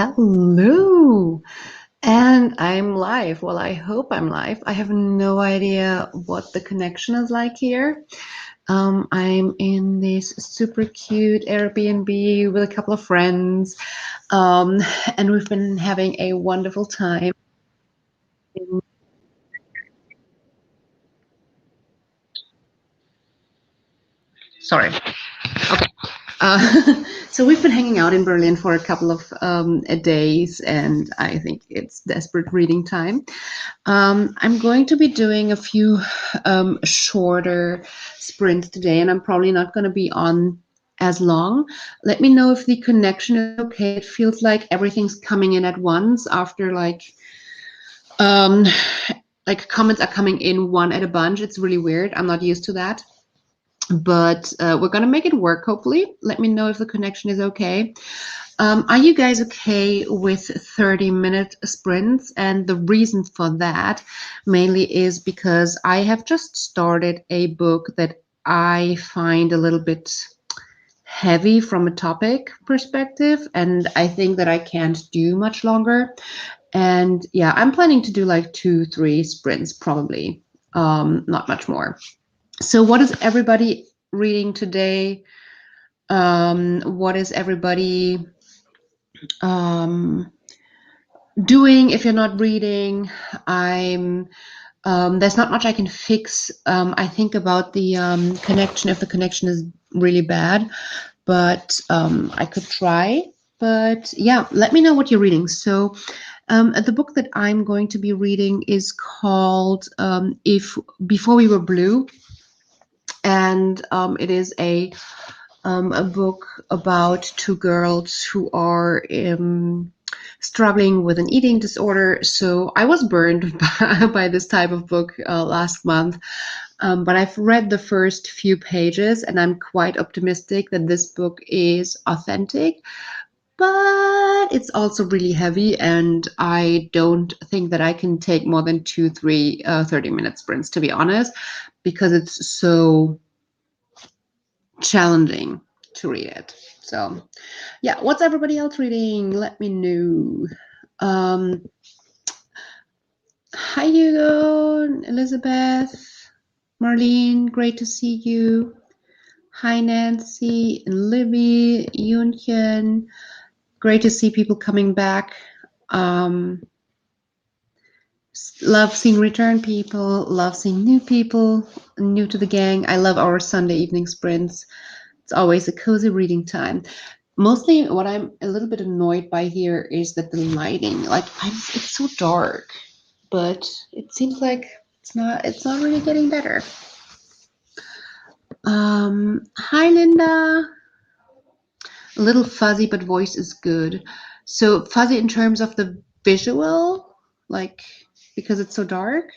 Hello, and I'm live. Well, I hope I'm live. I have no idea what the connection is like here. I'm in this super cute Airbnb with a couple of friends, and we've been having a wonderful time. Sorry. Okay. So we've been hanging out in Berlin for a couple of days, and I think it's desperate reading time. I'm going to be doing a few shorter sprints today, and I'm probably not going to be on as long. Let me know if the connection is okay. It feels like everything's coming in at once after um, like comments are coming in one at a bunch. It's really weird. I'm not used to that. But we're going to make it work, hopefully. Let me know if the connection is okay. Are you guys okay with 30-minute sprints? And the reason for that mainly is because I have just started a book that I find a little bit heavy from a topic perspective, and I think that I can't do much longer. And yeah, I'm planning to do like 2-3 sprints probably, not much more. So what is everybody reading today? What is everybody doing if you're not reading? There's not much I can fix. I think about the connection, if the connection is really bad, but I could try. But yeah, let me know what you're reading. So the book that I'm going to be reading is called If Before We Were Blue, and it is a book about two girls who are struggling with an eating disorder. So I was burned by this type of book last month, but I've read the first few pages, and I'm quite optimistic that this book is authentic. But it's also really heavy, and I don't think that I can take more than 2-3 30-minute sprints, to be honest, because it's so challenging to read it. So yeah, what's everybody else reading? Let me know. Hi Hugo, Elizabeth, Marlene, great to see you. Hi Nancy and Libby, Yunchen, great to see people coming back. Love seeing return people, love seeing new people, new to the gang. I love our Sunday evening sprints. It's always a cozy reading time. Mostly what I'm a little bit annoyed by here is that the lighting, it's so dark, but it seems like it's not really getting better. Hi Linda. A little fuzzy, but voice is good. So fuzzy in terms of the visual, like because it's so dark.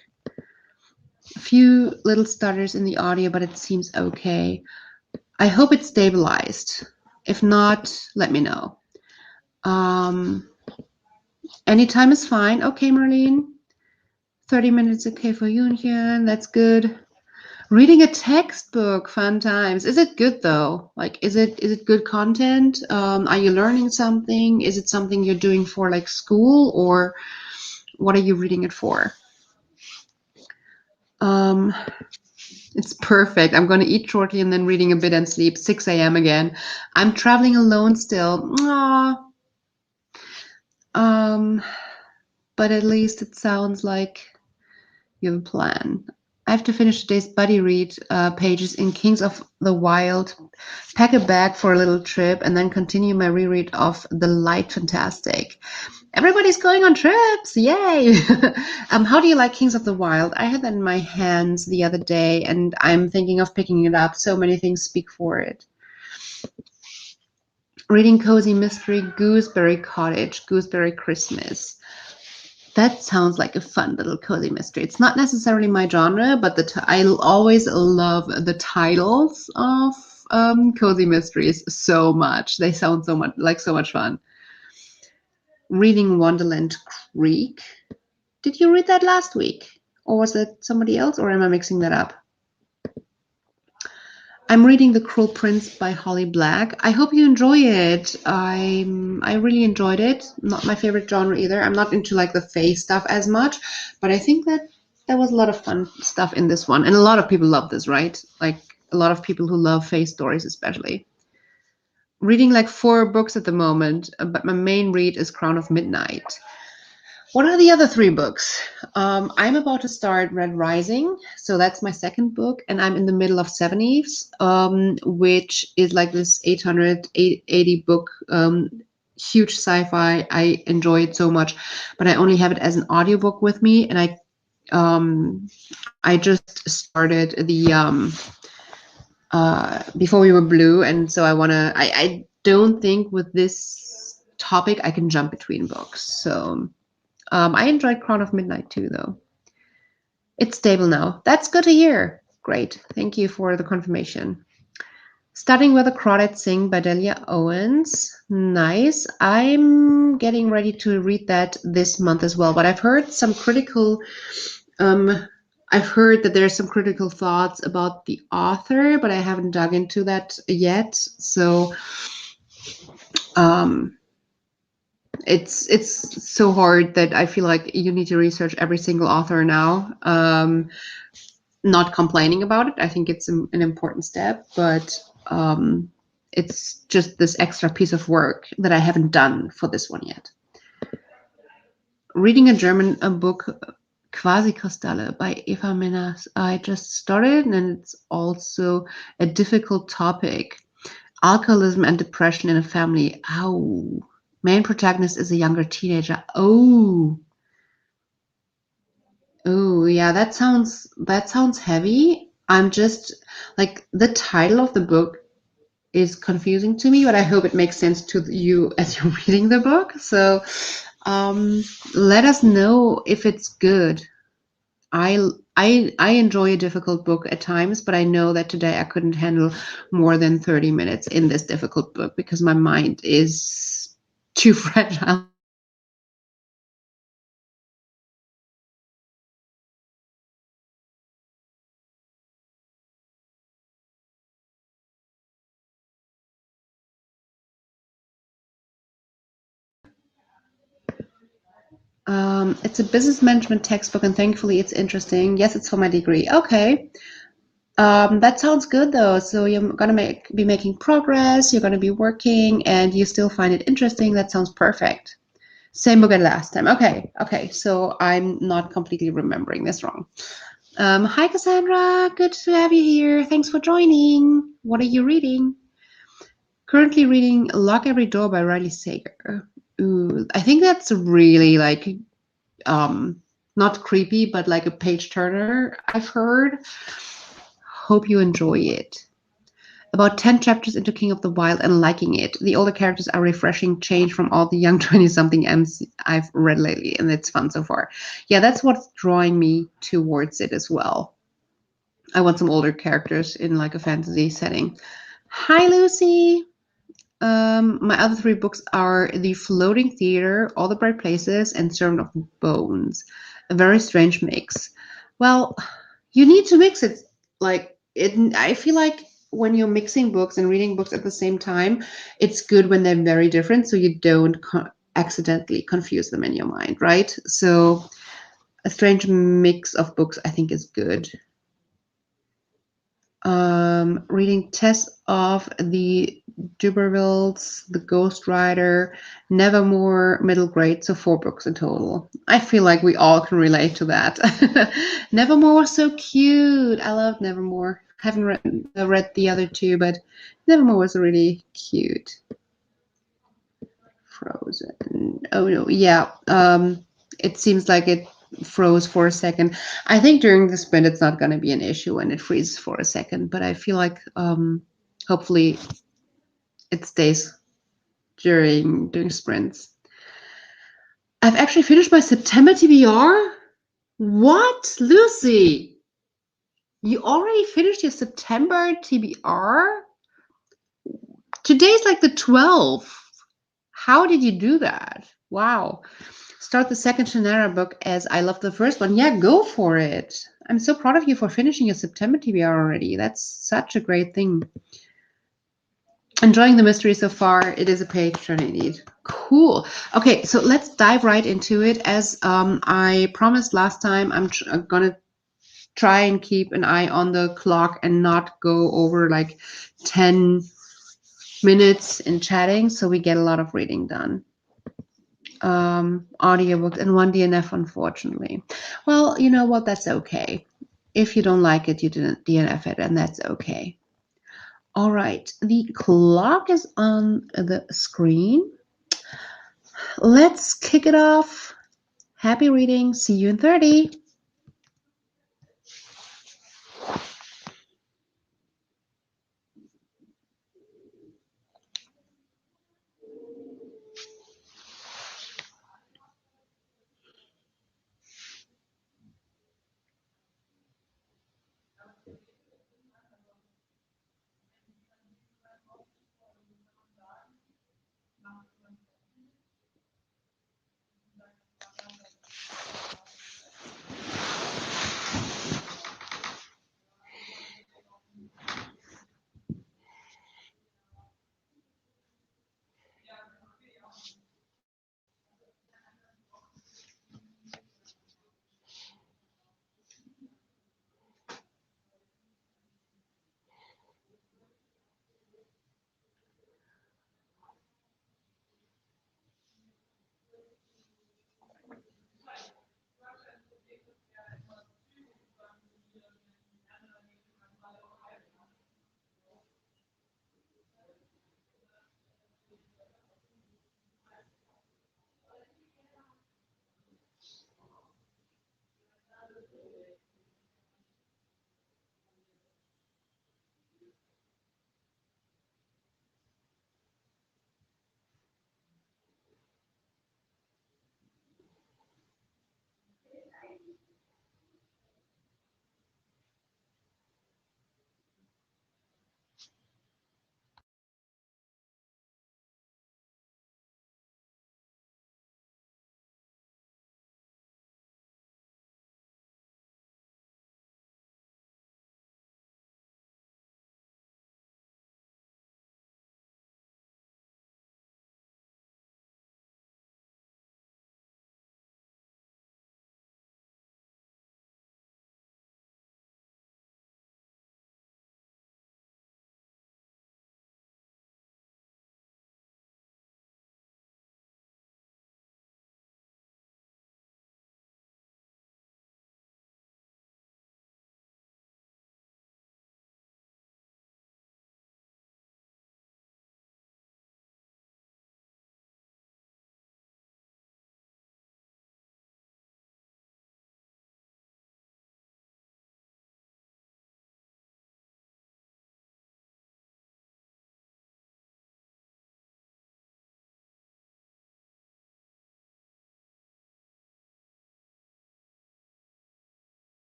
A few little stutters in the audio, but it seems okay. I hope it's stabilized. If not, let me know. Anytime is fine. Okay, Marlene. 30 minutes okay for you here. That's good. Reading a textbook, fun times. Is it good though? Like, is it good content? Are you learning something? Is it something you're doing for like school, or what are you reading it for? It's perfect. I'm going to eat shortly and then reading a bit and sleep. 6 a.m. again. I'm traveling alone still. Aww. But at least it sounds like you have a plan. I have to finish today's buddy read pages in Kings of the Wild, pack a bag for a little trip, and then continue my reread of The Light Fantastic. Everybody's going on trips! Yay! How do you like Kings of the Wild? I had that in my hands the other day, and I'm thinking of picking it up. So many things speak for it. Reading cozy mystery, Gooseberry Cottage, Gooseberry Christmas. That sounds like a fun little cozy mystery. It's not necessarily my genre, but I always love the titles of cozy mysteries so much. They sound so much fun. Reading Wonderland Creek. Did you read that last week? Or was it somebody else, or am I mixing that up? I'm reading The Cruel Prince by Holly Black. I hope you enjoy it. I really enjoyed it. Not my favorite genre either. I'm not into like the fae stuff as much, but I think that there was a lot of fun stuff in this one, and a lot of people love this, right? Like a lot of people who love fae stories, especially. Reading like 4 books at the moment, but my main read is Crown of Midnight. What are the other 3 books? I'm about to start Red Rising, so that's my second book, and I'm in the middle of Seven Eves, which is like this 880 book, huge sci-fi. I enjoy it so much, but I only have it as an audiobook with me, and I just started the Before We Were Blue, and so I don't think with this topic I can jump between books, so. I enjoyed Crown of Midnight too, though. It's stable now. That's good to hear. Great. Thank you for the confirmation. Starting with The Crawdads Sing by Delia Owens. Nice. I'm getting ready to read that this month as well, but I've heard that there's some critical thoughts about the author, but I haven't dug into that yet. So, it's so hard that I feel like you need to research every single author now. Not complaining about it. I think it's an important step, but it's just this extra piece of work that I haven't done for this one yet. Reading a book, Quasi-Kristalle by Eva Menas. I just started, and it's also a difficult topic. Alcoholism and depression in a family. Ow. Main protagonist is a younger teenager. Oh, yeah, that sounds heavy. I'm just like, the title of the book is confusing to me, but I hope it makes sense to you as you're reading the book. So, let us know if it's good. I enjoy a difficult book at times, but I know that today I couldn't handle more than 30 minutes in this difficult book because my mind is too fragile. It's a business management textbook, and thankfully it's interesting. Yes, it's for my degree. Okay. That sounds good though. So you're gonna be making progress, you're gonna be working, and you still find it interesting. That sounds perfect. Same book as last time. Okay. So I'm not completely remembering this wrong. Hi Cassandra, good to have you here. Thanks for joining. What are you reading? Currently reading Lock Every Door by Riley Sager. Ooh, I think that's really like not creepy, but like a page turner, I've heard. Hope you enjoy it. About 10 chapters into King of the Wild and liking it. The older characters are refreshing change from all the young 20-something M's I've read lately, and it's fun so far. Yeah, that's what's drawing me towards it as well. I want some older characters in like a fantasy setting. Hi, Lucy. My other 3 books are The Floating Theater, All the Bright Places, and Servant of Bones. A very strange mix. Well, you need to mix it. Like it, I feel like when you're mixing books and reading books at the same time, it's good when they're very different, so you don't accidentally confuse them in your mind, right? So a strange mix of books, I think, is good. Reading Tess of the Dubervilles, The Ghost Rider, Nevermore, middle grade, so 4 books in total. I feel like we all can relate to that. Nevermore was so cute. I love Nevermore. Haven't read the other 2, but Nevermore was really cute. Frozen. Oh no, yeah. It seems like it froze for a second. I think during the sprint it's not going to be an issue when it freezes for a second, but I feel like hopefully it stays during sprints. I've actually finished my September TBR. What, Lucy? You already finished your September TBR? Today's like the 12th. How did you do that? Wow. Start the second Shannara book as I love the first one. Yeah, go for it. I'm so proud of you for finishing your September TBR already. That's such a great thing. Enjoying the mystery so far. It is a page turn indeed. Cool. Okay, so let's dive right into it. As I promised last time, I'm gonna try and keep an eye on the clock and not go over like 10 minutes in chatting, so we get a lot of reading done. Audiobooks and one DNF, unfortunately. Well, you know what? That's okay. If you don't like it, you didn't DNF it, and that's okay. All right, the clock is on the screen. Let's kick it off. Happy reading. See you in 30.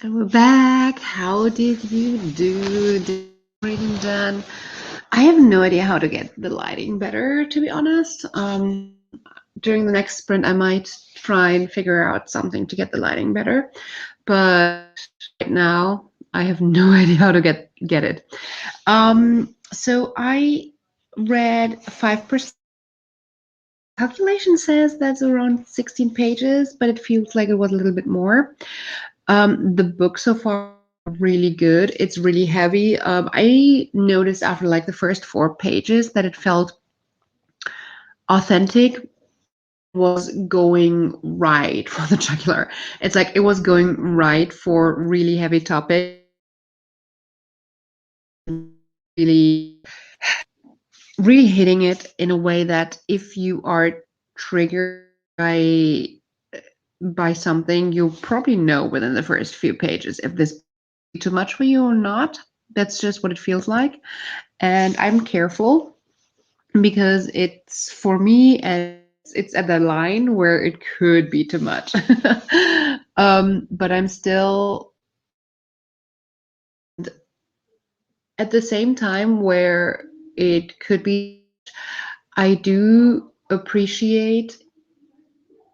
And we're back. How did you do? Did reading done? I have no idea how to get the lighting better, to be honest. During the next sprint, I might try and figure out something to get the lighting better. But right now, I have no idea how to get it. So I read 5%. Calculation says that's around 16 pages, but it feels like it was a little bit more. The book so far really good. It's really heavy. I noticed after like the first 4 pages that it felt authentic, was going right for the jugular. It's like it was going right for really heavy topic. Really, really hitting it in a way that if you are triggered by something, you'll probably know within the first few pages if this is too much for you or not. That's just what it feels like. And I'm careful because it's, for me, it's at the line where it could be too much. But I'm still at the same time where it could be. I do appreciate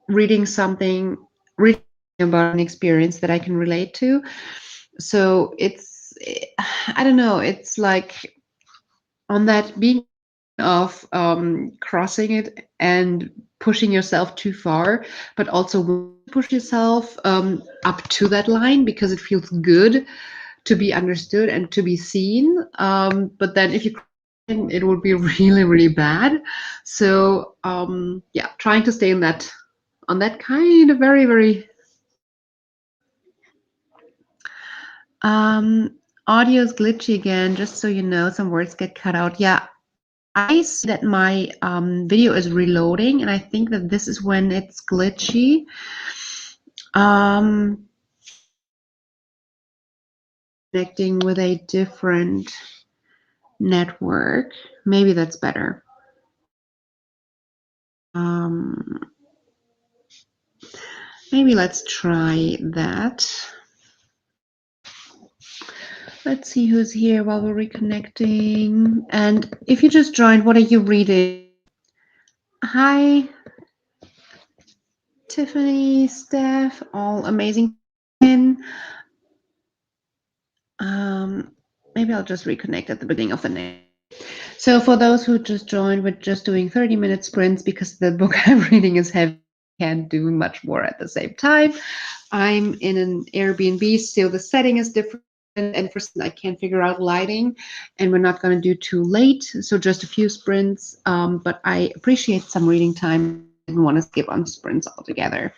reading about an experience that I can relate to. So it's, I don't know, it's like on that being of crossing it and pushing yourself too far, but also push yourself up to that line because it feels good to be understood and to be seen. But then if you it would be really, really bad. So yeah, trying to stay in that, on that kind of very, very audio is glitchy again, just so you know, some words get cut out. Yeah, I see that my video is reloading, and I think that this is when it's glitchy. Connecting with a different network. Maybe that's better. Maybe let's try that. Let's see who's here while we're reconnecting. And if you just joined, what are you reading? Hi, Tiffany, Steph, all amazing. Maybe I'll just reconnect at the beginning of the night. So for those who just joined, we're just doing 30-minute sprints because the book I'm reading is heavy. Can't do much more at the same time. I'm in an Airbnb, still the setting is different, and for I can't figure out lighting, and we're not going to do too late, so just a few sprints. But I appreciate some reading time. I didn't want to skip on sprints altogether.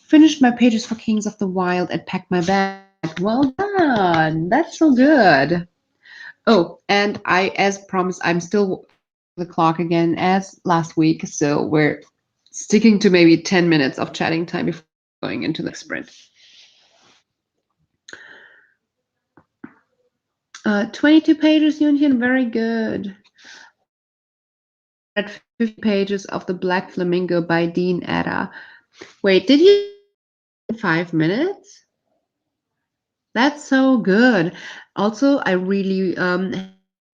Finished my pages for Kings of the Wild and packed my bag. Well done. That's so good. Oh, and I, as promised, I'm still the clock again as last week, so we're sticking to maybe 10 minutes of chatting time before going into the sprint. 22 pages, Yunhian, very good. At 50 pages of The Black Flamingo by Dean Etta. Wait, did you 5 minutes? That's so good. Also, I really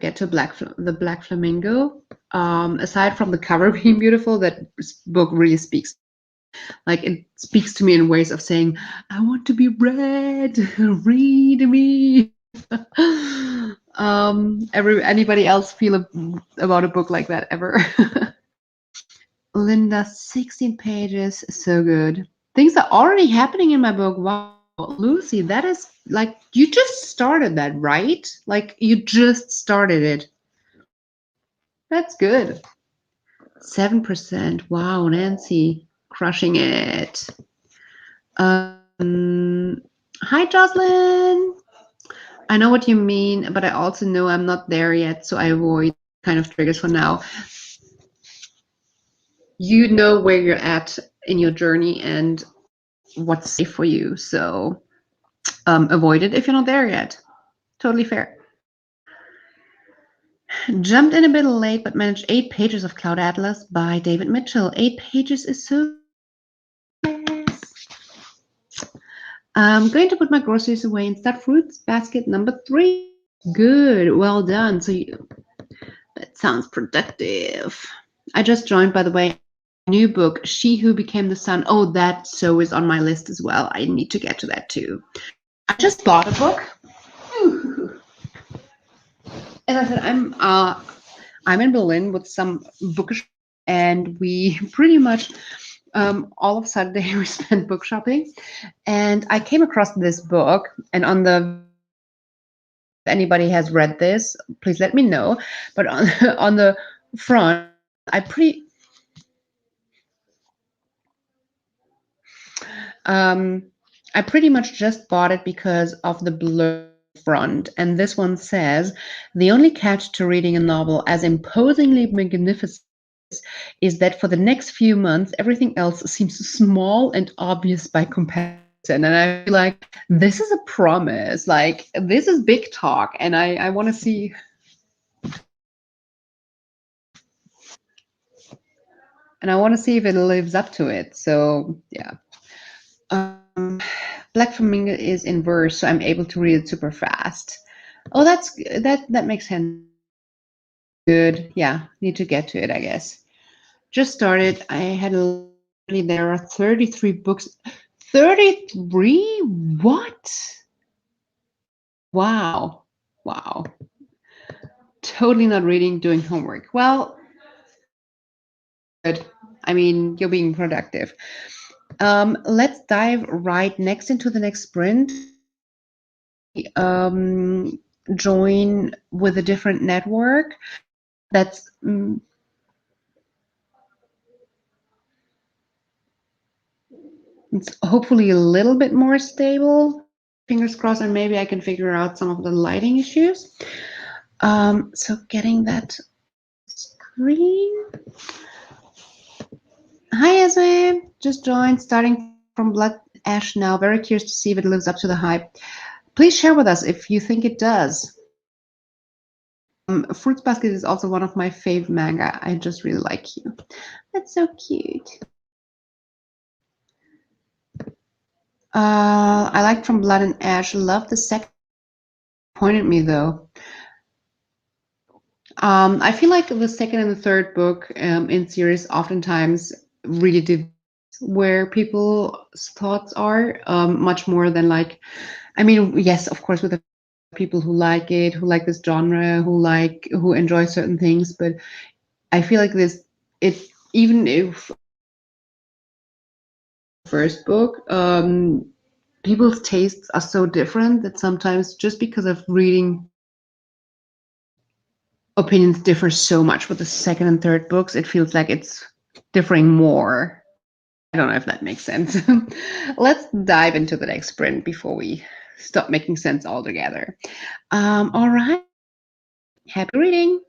get to the Black Flamingo. Aside from the cover being beautiful, that book really speaks. Like, it speaks to me in ways of saying, I want to be read, read me. Anybody else feel about a book like that ever? Linda, 16 pages, so good. Things are already happening in my book. Wow, Lucy, that is like, you just started that, right? Like, you just started it. That's good. 7%. Wow, Nancy, crushing it. Hi, Jocelyn. I know what you mean, but I also know I'm not there yet, so I avoid kind of triggers for now. You know where you're at in your journey and what's safe for you, so avoid it if you're not there yet. Totally fair. Jumped in a bit late, but managed 8 pages of Cloud Atlas by David Mitchell. 8 pages is so nice. I'm going to put my groceries away and start fruits basket number 3. Good, well done. So that sounds productive. I just joined, by the way, a new book, She Who Became the Sun. Oh, that so is on my list as well. I need to get to that too. I just bought a book. As I said, I'm in Berlin with some bookish, and we pretty much all of Saturday we spent book shopping, and I came across this book, and if anybody has read this, please let me know. But on the front, I pretty I pretty much just bought it because of the blur front, and this one says the only catch to reading a novel as imposingly magnificent is that for the next few months, everything else seems small and obvious by comparison. And I feel like this is a promise. Like, this is big talk, and I want to see. And I want to see if it lives up to it. So yeah. Black Flamingo is in verse, so I'm able to read it super fast. Oh, that makes sense. Good. Yeah, need to get to it, I guess. Just started. I had there are 33 books. 33? What? Wow. Wow. Totally not reading, doing homework. Well, good. I mean, you're being productive. Let's dive right next into the next sprint. Join with a different network that's it's hopefully a little bit more stable. Fingers crossed, and maybe I can figure out some of the lighting issues. So getting that screen. Hi, Esme. Just joined, starting from Blood Ash now. Very curious to see if it lives up to the hype. Please share with us if you think it does. Fruits Basket is also one of my fave manga. I just really like you. That's so cute. I like From Blood and Ash. Love the second. Pointed me though. I feel like the second and the third book in series oftentimes really did where people's thoughts are much more than like. I mean, yes, of course, with the people who like it, who like this genre, who enjoy certain things, but I feel like it even if first book, people's tastes are so different that sometimes just because of reading opinions differ so much with the second and third books, it feels like it's differing more. I don't know if that makes sense. Let's dive into the next sprint before we stop making sense altogether. All right. Happy reading.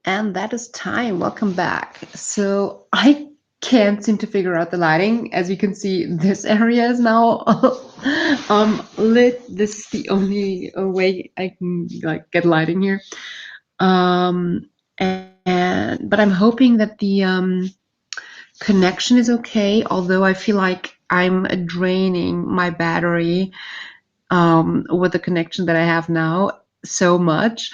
And that is time. Welcome back. So I can't seem to figure out the lighting. As you can see, this area is now lit. This is the only way I can like get lighting here. But I'm hoping that the connection is okay. Although I feel like I'm draining my battery with the connection that I have now so much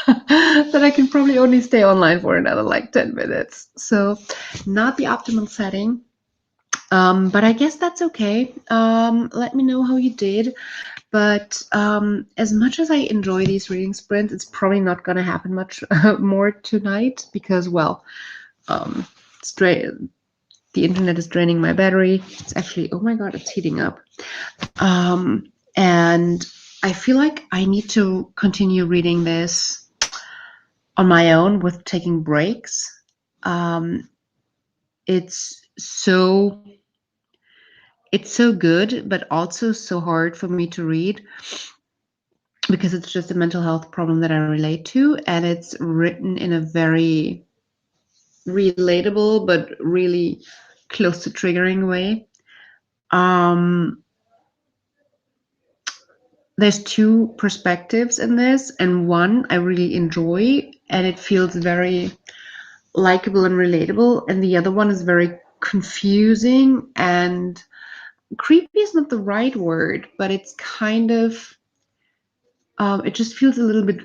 that I can probably only stay online for another like 10 minutes. So not the optimal setting. But I guess that's okay. Let me know how you did. But as much as I enjoy these reading sprints, it's probably not going to happen much more tonight because, well, the internet is draining my battery. It's actually, oh my God, it's heating up. And I feel like I need to continue reading this on my own with taking breaks. It's so good, but also so hard for me to read because it's just a mental health problem that I relate to, and it's written in a very relatable but really close to triggering way. There's two perspectives in this, and one I really enjoy, and it feels very likable and relatable, and the other one is very confusing, and creepy is not the right word, but it's kind of it just feels a little bit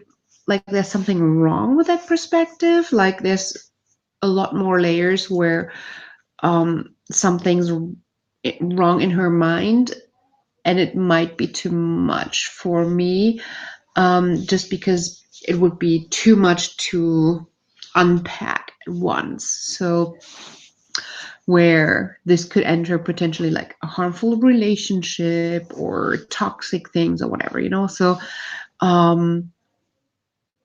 like there's something wrong with that perspective. Like there's a lot more layers where something's wrong in her mind, and it might be too much for me, just because it would be too much to unpack at once. So where this could enter potentially like a harmful relationship or toxic things or whatever, so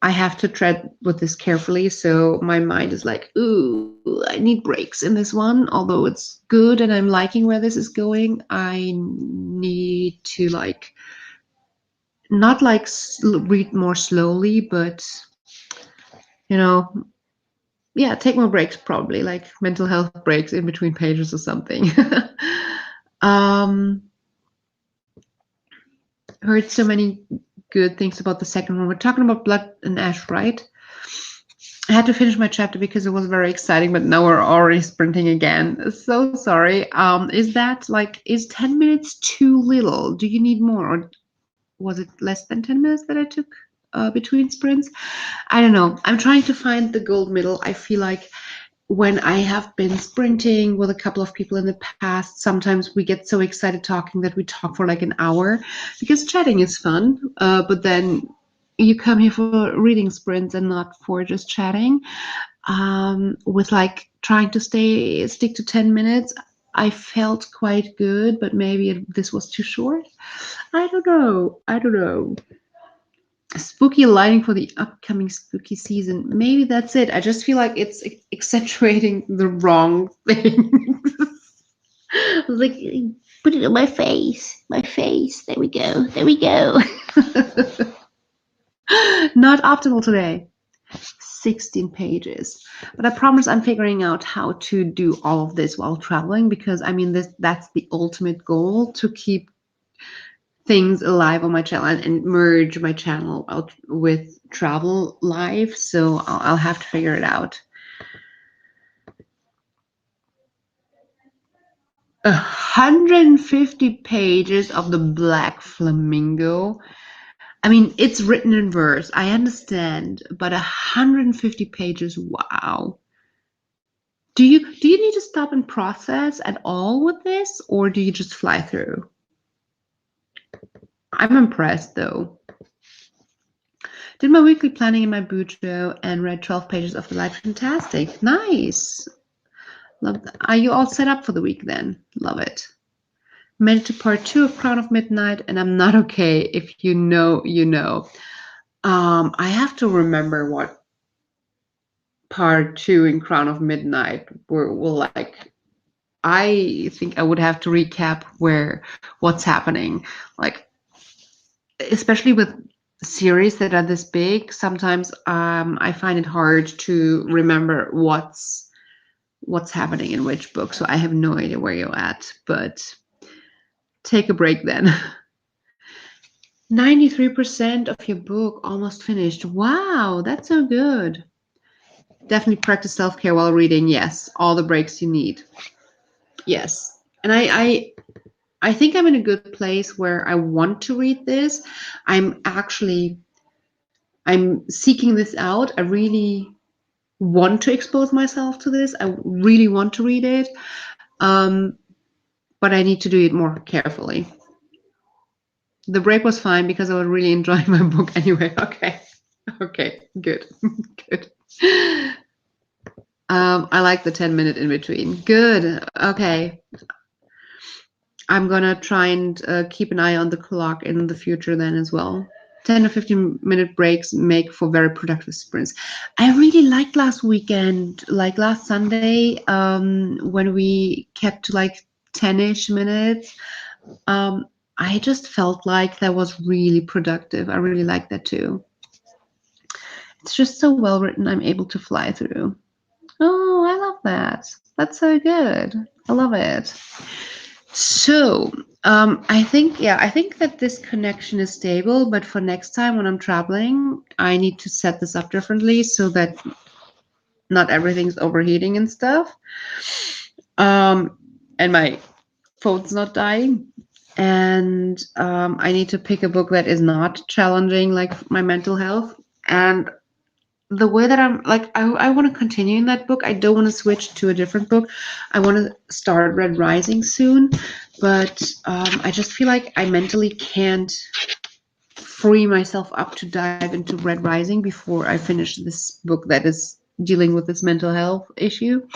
I have to tread with this carefully. So my mind is like, ooh, I need breaks in this one. Although it's good and I'm liking where this is going, I need to like not like read more slowly, but yeah, take more breaks, probably like mental health breaks in between pages or something. Heard so many good things about the second one. We're talking about Blood and Ash, right? I had to finish my chapter because it was very exciting, but now we're already sprinting again. So sorry. Is 10 minutes too little? Do you need more? Or was it less than 10 minutes that I took between sprints? I don't know. I'm trying to find the gold middle. I feel like when I have been sprinting with a couple of people in the past, sometimes we get so excited talking that we talk for like an hour because chatting is fun. But then you come here for reading sprints and not for just chatting. With like trying to stick to 10 minutes, I felt quite good, but maybe this was too short. I don't know. Spooky lighting for the upcoming spooky season. Maybe that's it. I just feel like it's accentuating the wrong things. Like, put it on my face. My face. There we go. Not optimal today. 16 pages. But I promise I'm figuring out how to do all of this while traveling, because I mean that's the ultimate goal, to keep things alive on my channel and merge my channel out with travel live. So I'll have to figure it out. 150 pages of the Black Flamingo. I mean, it's written in verse, I understand, but 150 pages, wow. Do you need to stop and process at all with this, or do you just fly through? I'm impressed though. Did my weekly planning in my Bujo and read 12 pages of the Light. Fantastic. Nice. Love that. Are you all set up for the week then? Love it. Made it to part 2 of Crown of Midnight, and I'm not okay. If you know, you know. I have to remember what part 2 in Crown of Midnight were like. I think I would have to recap what's happening, like especially with series that are this big, sometimes I find it hard to remember what's happening in which book. So I have no idea where you're at, but take a break then. 93% of your book almost finished. Wow, that's so good. Definitely practice self-care while reading. Yes, all the breaks you need. Yes. And I think I'm in a good place where I want to read this. I'm seeking this out. I really want to expose myself to this. I really want to read it. But I need to do it more carefully. The break was fine because I was really enjoying my book anyway. Okay, good. Good. I like the 10-minute in between. Good. Okay. I'm gonna try and keep an eye on the clock in the future then as well. 10 or 15-minute breaks make for very productive sprints. I really liked last weekend, like last Sunday, when we kept to like 10-ish minutes. I just felt like that was really productive. I really like that too. It's just so well written, I'm able to fly through. Oh, I love that. That's so good. I love it. So I think that this connection is stable, but for next time when I'm traveling, I need to set this up differently so that not everything's overheating and stuff. And my phone's not dying. And I need to pick a book that is not challenging like my mental health. And the way that I'm like, I want to continue in that book. I don't want to switch to a different book. I want to start Red Rising soon, but I just feel like I mentally can't free myself up to dive into Red Rising before I finish this book that is dealing with this mental health issue.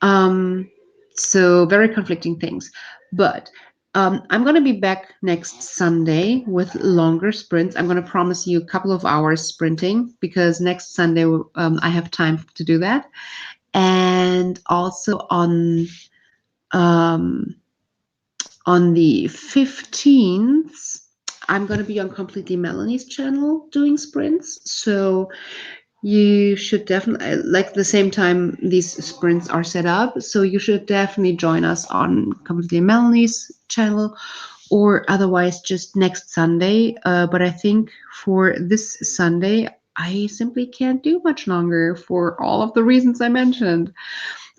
So very conflicting things, but I'm going to be back next Sunday with longer sprints. I'm going to promise you a couple of hours sprinting because next Sunday I have time to do that. And also on the 15th, I'm going to be on Completely Melanie's channel doing sprints. So you should definitely, like the same time these sprints are set up, so you should definitely join us on Completely Melanie's channel, or otherwise just next Sunday. But I think for this Sunday, I simply can't do much longer for all of the reasons I mentioned.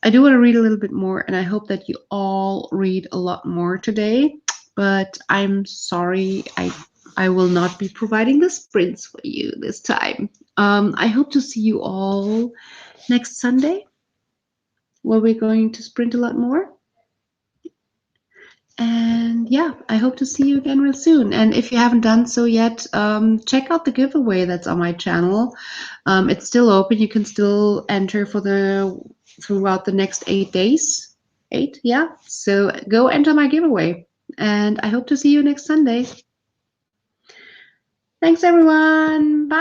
I do want to read a little bit more, and I hope that you all read a lot more today, but I'm sorry, I will not be providing the sprints for you this time. I hope to see you all next Sunday, where we're going to sprint a lot more. And yeah, I hope to see you again real soon. And if you haven't done so yet, check out the giveaway that's on my channel. It's still open. You can still enter throughout the next 8 days. 8, yeah. So go enter my giveaway. And I hope to see you next Sunday. Thanks, everyone. Bye.